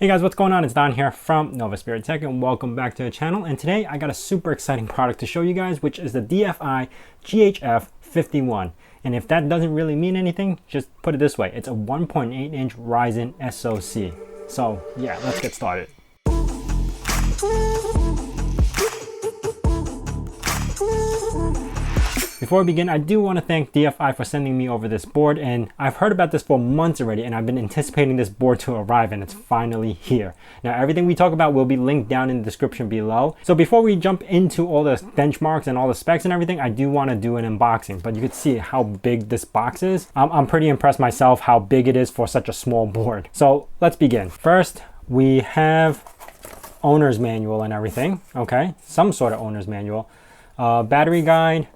Hey guys, what's going on? It's Don here from Novaspirit Tech and welcome back to the channel. And today I got a super exciting product to show you guys, which is the DFI GHF51. And if that doesn't really mean anything, just put it this way. It's a 1.8 inch RYZEN SoC. So yeah, let's get started. Before we begin, I do want to thank DFI for sending me over this board, and I've heard about this for months already, and I've been anticipating this board to arrive, and it's finally here. Now, everything we talk about will be linked down in the description below. So before we jump into all the benchmarks and all the specs and everything, I do want to do an unboxing, but you can see how big this box is. I'm pretty impressed myself how big it is for such a small board. So let's begin. First, we have owner's manual and everything. Okay, some sort of owner's manual. Battery guide.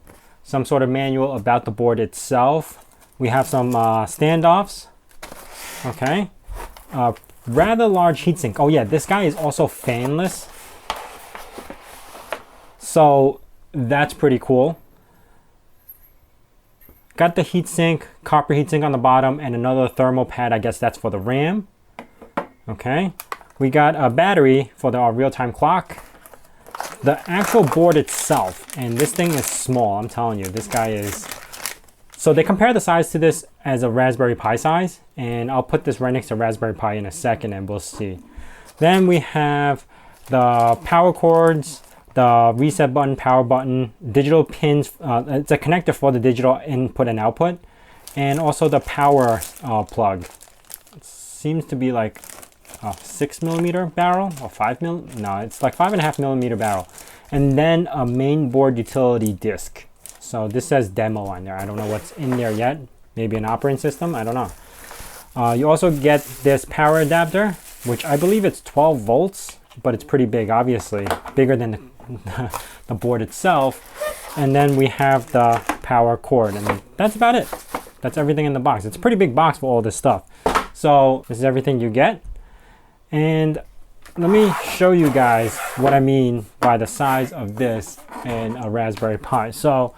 Some sort of manual about the board itself. We have some standoffs. Okay. Rather large heatsink. Oh yeah, this guy is also fanless. So that's pretty cool. Got the heatsink, copper heatsink on the bottom, and another thermal pad. I guess that's for the RAM. Okay. We got a battery for the real-time clock. The actual board itself, and this thing is small, I'm telling you, this guy is... So they compare the size to this as a Raspberry Pi size, and I'll put this right next to Raspberry Pi in a second and we'll see. Then we have the power cords, the reset button, power button, digital pins, it's a connector for the digital input and output, and also the power plug. It seems to be like a 6mm barrel or 5mm. No, it's like 5.5mm barrel, and then a main board utility disc. So this says demo on there. I don't know what's in there yet. Maybe an operating system. I don't know. You also get this power adapter, which I believe it's 12 volts, but it's pretty big. Obviously, bigger than the board itself. And then we have the power cord, and that's about it. That's everything in the box. It's a pretty big box for all this stuff. So this is everything you get. And let me show you guys what I mean by the size of this in a Raspberry Pi. So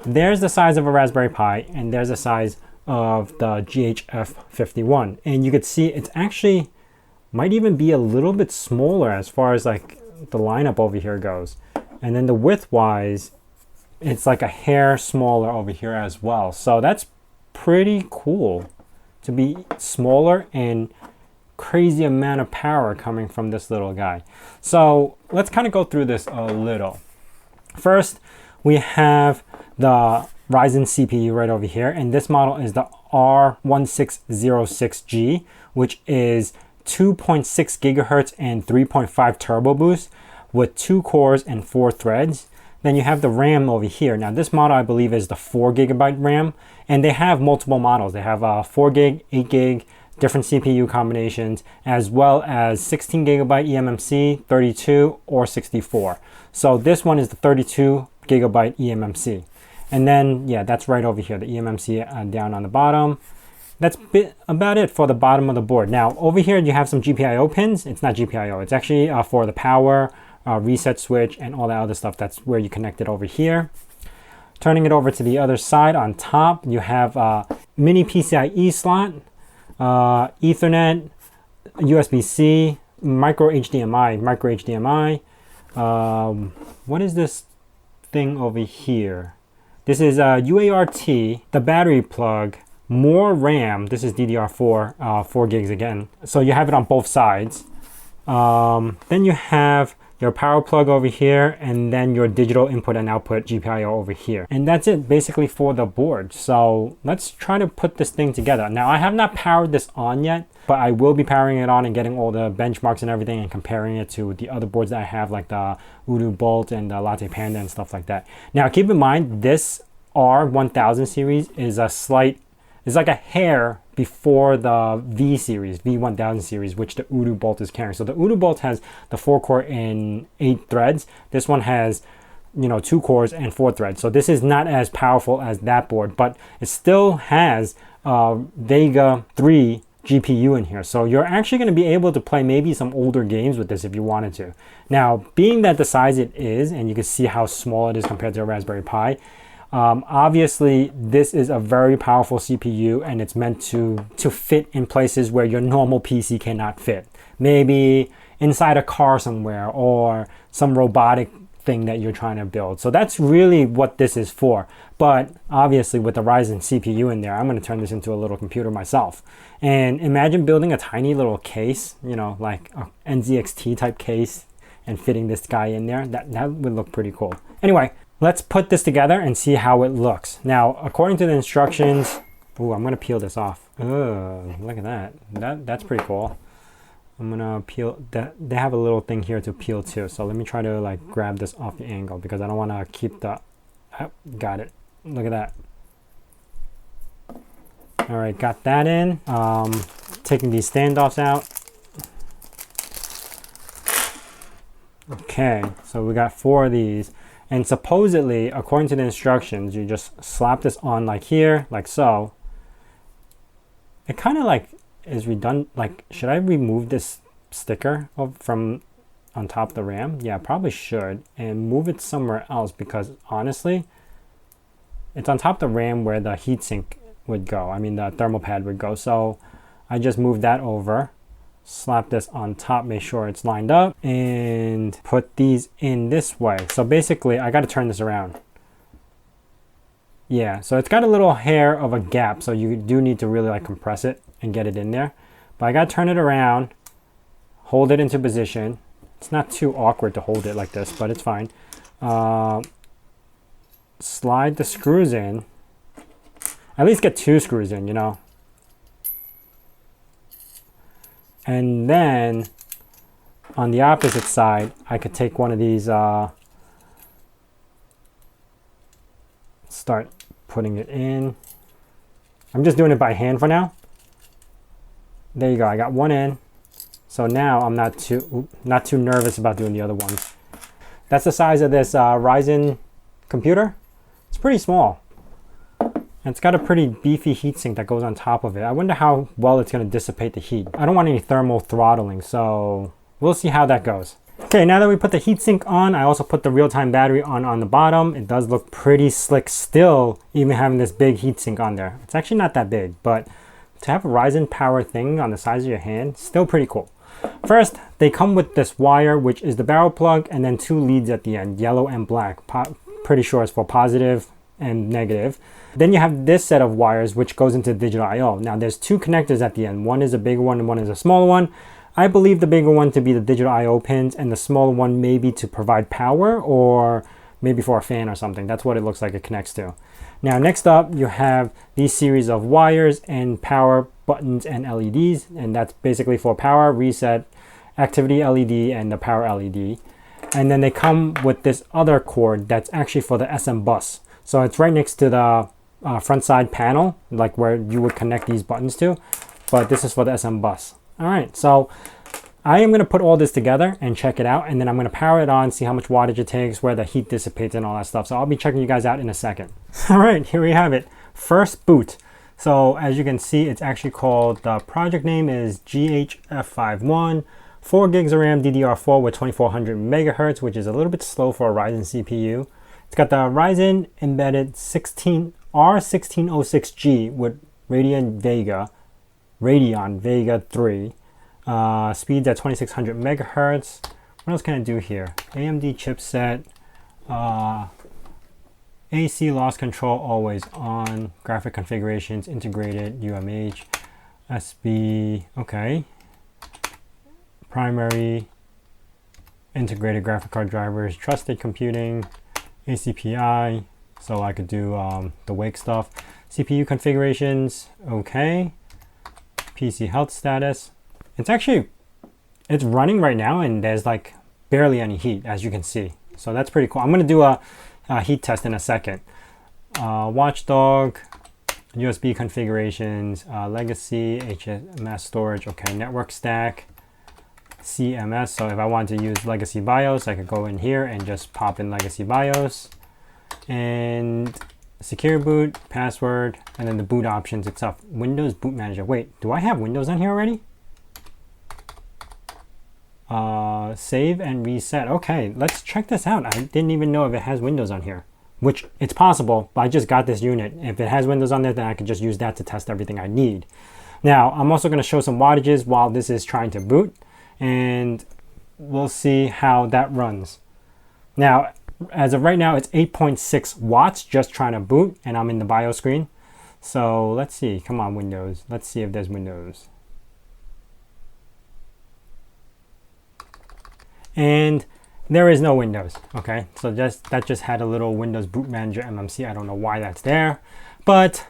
there's the size of a Raspberry Pi, and there's the size of the GHF51. And you could see it's actually might even be a little bit smaller as far as like the lineup over here goes. And then the width wise, it's like a hair smaller over here as well. So that's pretty cool to be smaller and crazy amount of power coming from this little guy. So let's kind of go through this a little. First, we have the RYZEN CPU right over here, and this model is the R1606G, which is 2.6 gigahertz and 3.5 turbo boost with 2 cores and 4 threads. Then you have the RAM over here. Now this model I believe is the 4GB RAM, and they have multiple models. They have 4GB, 8GB, different CPU combinations, as well as 16GB eMMC, 32 or 64. So this one is the 32GB eMMC. And then yeah, that's right over here, the eMMC down on the bottom. That's about it for the bottom of the board. Now over here you have some GPIO pins. It's not GPIO, it's actually for the power, reset switch, and all that other stuff. That's where you connect it over here. Turning it over to the other side, on top you have a mini PCIe slot, Ethernet, USB-C, micro HDMI. What is this thing over here? This is a UART, the battery plug, more RAM. This is DDR4, 4 gigs again. So you have it on both sides. Then you have your power plug over here, and then your digital input and output GPIO over here. And that's it basically for the board. So let's try to put this thing together. Now I have not powered this on yet, but I will be powering it on and getting all the benchmarks and everything and comparing it to the other boards that I have, like the Voodoo Bolt and the Latte Panda and stuff like that. Now keep in mind, this R1000 series is it's like a hair before the V series, V1000 series, which the Voodoo Bolt is carrying. So the Voodoo Bolt has the 4-core and 8 threads. This one has, 2 cores and 4 threads. So this is not as powerful as that board, but it still has Vega 3 GPU in here. So you're actually going to be able to play maybe some older games with this if you wanted to. Now, being that the size it is, and you can see how small it is compared to a Raspberry Pi, Obviously, this is a very powerful CPU, and it's meant to fit in places where your normal PC cannot fit. Maybe inside a car somewhere, or some robotic thing that you're trying to build. So that's really what this is for. But obviously, with the Ryzen CPU in there, I'm going to turn this into a little computer myself. And imagine building a tiny little case, you know, like a NZXT type case, and fitting this guy in there. That would look pretty cool. Anyway, let's put this together and see how it looks. Now, according to the instructions, ooh, I'm gonna peel this off. Oh, look at that. That's pretty cool. I'm gonna peel that. They have a little thing here to peel too. So let me try to like grab this off the angle because I don't want to keep the. Oh, got it. Look at that. All right, got that in. Taking these standoffs out. Okay, so we got 4 of these. And supposedly, according to the instructions, you just slap this on like here, like so. It kind of like is redundant. Like, should I remove this sticker from on top of the RAM? Yeah, I probably should. And move it somewhere else because honestly, it's on top of the RAM where the heatsink would go. I mean, the thermal pad would go. So I just moved that over. Slap this on top, make sure it's lined up, and put these in this way. So basically, I got to turn this around. Yeah, so it's got a little hair of a gap, so you do need to really like compress it and get it in there. But I got to turn it around, hold it into position. It's not too awkward to hold it like this, but it's fine. Slide the screws in. At least get 2 screws in, you know. And then on the opposite side, I could take one of these, start putting it in. I'm just doing it by hand for now. There you go, I got one in. So now I'm not too nervous about doing the other ones. That's the size of this Ryzen computer. It's pretty small. And it's got a pretty beefy heatsink that goes on top of it. I wonder how well it's going to dissipate the heat. I don't want any thermal throttling, so we'll see how that goes. Okay, now that we put the heatsink on, I also put the real-time battery on the bottom. It does look pretty slick still, even having this big heatsink on there. It's actually not that big, but to have a Ryzen power thing on the size of your hand, still pretty cool. First, they come with this wire, which is the barrel plug, and then 2 leads at the end, yellow and black. Pretty sure it's for positive and negative. Then you have this set of wires which goes into digital I/O. Now there's 2 connectors at the end. One is a bigger one and one is a smaller one. I believe the bigger one to be the digital I/O pins and the smaller one maybe to provide power or maybe for a fan or something. That's what it looks like it connects to. Now next up you have these series of wires and power buttons and LEDs, and that's basically for power, reset, activity LED, and the power LED. And then they come with this other cord that's actually for the SM bus. So it's right next to the front side panel, like where you would connect these buttons to, but this is for the SM bus. All right, so I am going to put all this together and check it out, and then I'm going to power it on, see how much wattage it takes, where the heat dissipates and all that stuff. So I'll be checking you guys out in a second. All right, here we have it. First boot. So as you can see, it's actually called, the project name is GHF51, 4 gigs of RAM, DDR4 with 2400 megahertz, which is a little bit slow for a Ryzen CPU. It's got the Ryzen embedded R1606G with Radeon Vega 3. Speeds at 2600 megahertz. What else can I do here? AMD chipset. AC loss control always on. Graphic configurations integrated. UMH. SB. Okay. Primary. Integrated graphic card drivers. Trusted computing. ACPI, so I could do the wake stuff. CPU configurations, okay. PC health status. It's running right now and there's like barely any heat, as you can see. So that's pretty cool. I'm gonna do a heat test in a second. Watchdog, USB configurations, legacy, HMS storage, okay, network stack, CMS. So if I want to use legacy BIOS, I could go in here and just pop in legacy BIOS, and secure boot, password, and then the boot options itself. Windows Boot Manager. Wait, do I have Windows on here already? Save and reset. Okay, let's check this out. I didn't even know if it has Windows on here. which it's possible, but I just got this unit. If it has Windows on there, then I can just use that to test everything I need. Now, I'm also going to show some wattages while this is trying to boot, and we'll see how that runs. Now, as of right now, it's 8.6 watts just trying to boot, and I'm in the BIOS screen. So let's see. Come on, Windows. Let's see if there's Windows. And there is no Windows. Okay, so that just had a little Windows Boot Manager MMC. I don't know why that's there, but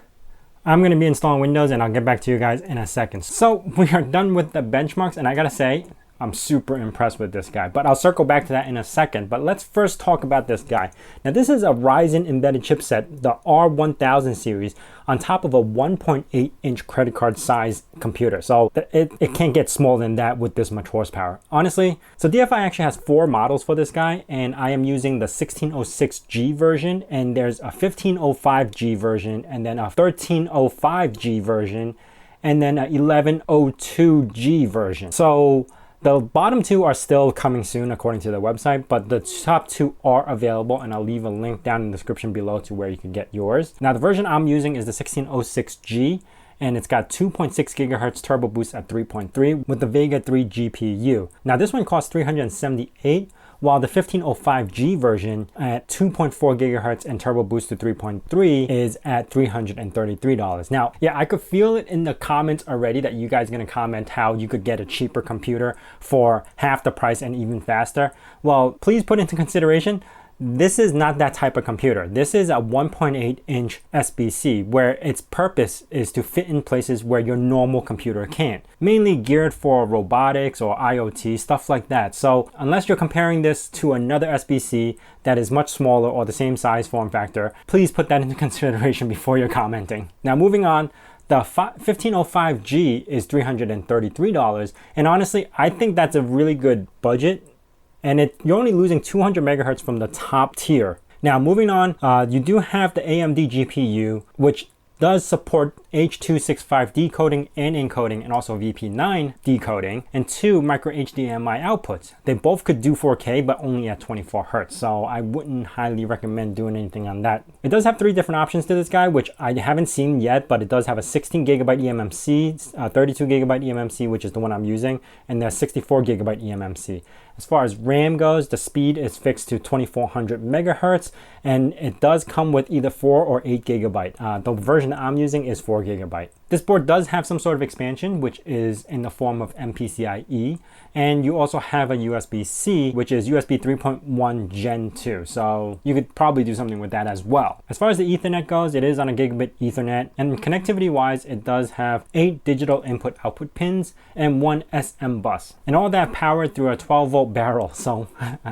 I'm going to be installing Windows, and I'll get back to you guys in a second. So we are done with the benchmarks, and I gotta say, I'm super impressed with this guy, but I'll circle back to that in a second. But let's first talk about this guy. Now, this is a Ryzen embedded chipset, the R1000 series, on top of a 1.8 inch credit card size computer. So it can't get smaller than that with this much horsepower, honestly. So DFI actually has 4 models for this guy, and I am using the 1606G version, and there's a 1505G version, and then a 1305G version, and then a 1102G version. So the bottom 2 are still coming soon according to the website, but the top 2 are available, and I'll leave a link down in the description below to where you can get yours. Now, the version I'm using is the 1606G, and it's got 2.6 gigahertz turbo boost at 3.3 with the Vega 3 GPU. Now, this one costs $378, while the 1505G version at 2.4 gigahertz and turbo boost to 3.3 is at $333. Now, yeah, I could feel it in the comments already that you guys are going to comment how you could get a cheaper computer for half the price and even faster. Well, please put into consideration, this is not that type of computer. This is a 1.8 inch SBC where its purpose is to fit in places where your normal computer can't. Mainly geared for robotics or IoT, stuff like that. So unless you're comparing this to another SBC that is much smaller or the same size form factor, please put that into consideration before you're commenting. Now, moving on. The 1505G is $333, and honestly, I think that's a really good budget. And you're only losing 200 megahertz from the top tier. Now, moving on, you do have the AMD GPU, which does support H.265 decoding and encoding, and also VP9 decoding, and 2 micro HDMI outputs. They both could do 4K, but only at 24 Hertz, so I wouldn't highly recommend doing anything on that. It does have 3 different options to this guy, which I haven't seen yet, but it does have a 16 gigabyte eMMC, 32 gigabyte eMMC, which is the one I'm using, and the 64 gigabyte eMMC. As far as RAM goes, the speed is fixed to 2400 megahertz, and it does come with either 4 or 8 gigabyte. The version that I'm using is 4 gigabyte. This board does have some sort of expansion, which is in the form of MPCIe, and you also have a USB-C, which is USB 3.1 Gen 2, so you could probably do something with that as well. As far as the Ethernet goes, it is on a gigabit Ethernet, and connectivity-wise, it does have 8 digital input-output pins and 1 SM bus, and all that powered through a 12-volt barrel, so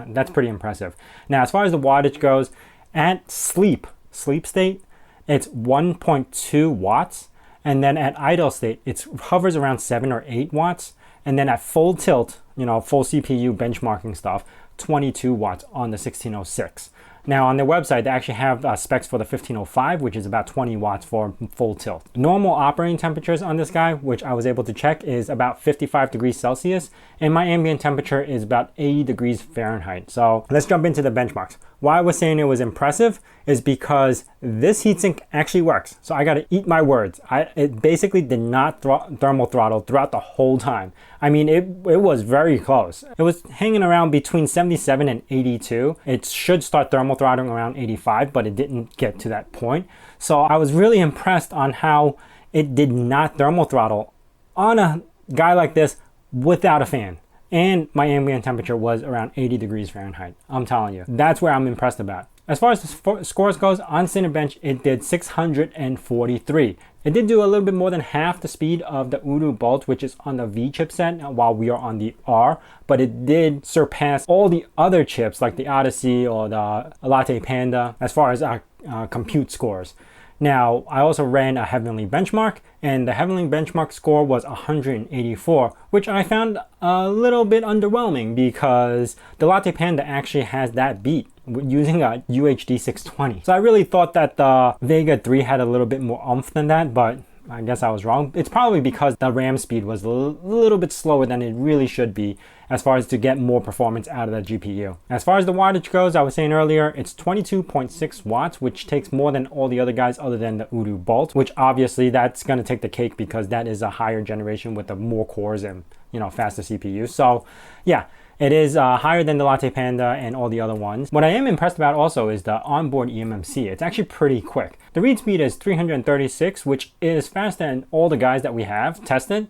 that's pretty impressive. Now, as far as the wattage goes, at sleep state, it's 1.2 watts, and then at idle state, it hovers around 7 or 8 watts, and then at full tilt, full CPU benchmarking stuff, 22 watts on the 1606. Now, on their website, they actually have specs for the 1505, which is about 20 watts for full tilt. Normal operating temperatures on this guy, which I was able to check, is about 55 degrees Celsius, and my ambient temperature is about 80 degrees Fahrenheit. So let's jump into the benchmarks. Why I was saying it was impressive is because this heatsink actually works. So I gotta eat my words. It basically did not thermal throttle throughout the whole time. I mean, it was very close. It was hanging around between 77 and 82. It should start thermal throttling around 85, but it didn't get to that point. So I was really impressed on how it did not thermal throttle on a guy like this without a fan. And my ambient temperature was around 80 degrees Fahrenheit. I'm telling you, that's where I'm impressed about. As far as the scores goes, on Cinebench, it did 643. It did do a little bit more than half the speed of the Udu Bolt, which is on the V chipset, while we are on the R, but it did surpass all the other chips like the Odyssey or the Latte Panda as far as our compute scores. Now, I also ran a Heavenly benchmark, and the Heavenly benchmark score was 184, which I found a little bit underwhelming because the Latte Panda actually has that beat using a UHD 620. So I really thought that the Vega 3 had a little bit more oomph than that, but I guess I was wrong. It's probably because the RAM speed was a little bit slower than it really should be as far as to get more performance out of the GPU. As far as the wattage goes, I was saying earlier, it's 22.6 watts, which takes more than all the other guys other than the Udu Bolt, which obviously that's going to take the cake because that is a higher generation with the more cores and, you know, faster CPU. So yeah, it is higher than the Latte Panda and all the other ones. What I am impressed about also is the onboard eMMC. It's actually pretty quick. The read speed is 336, which is faster than all the guys that we have tested,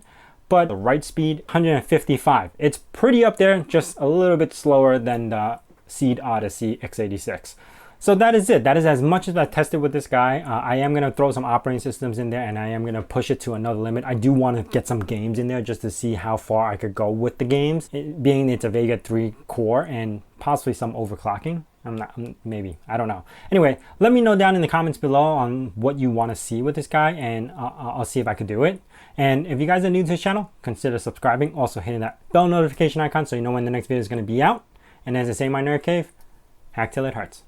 but the write speed, 155. It's pretty up there, just a little bit slower than the Seed Odyssey x86. So that is it. That is as much as I tested with this guy. I am going to throw some operating systems in there, and I am going to push it to another limit. I do want to get some games in there just to see how far I could go with the games, being it's a Vega 3 core and possibly some overclocking. Maybe, I don't know. Anyway, let me know down in the comments below on what you want to see with this guy, and I'll see if I could do it. And if you guys are new to this channel, consider subscribing. Also hitting that bell notification icon so you know when the next video is going to be out. And as I say in my nerd cave, hack till it hurts.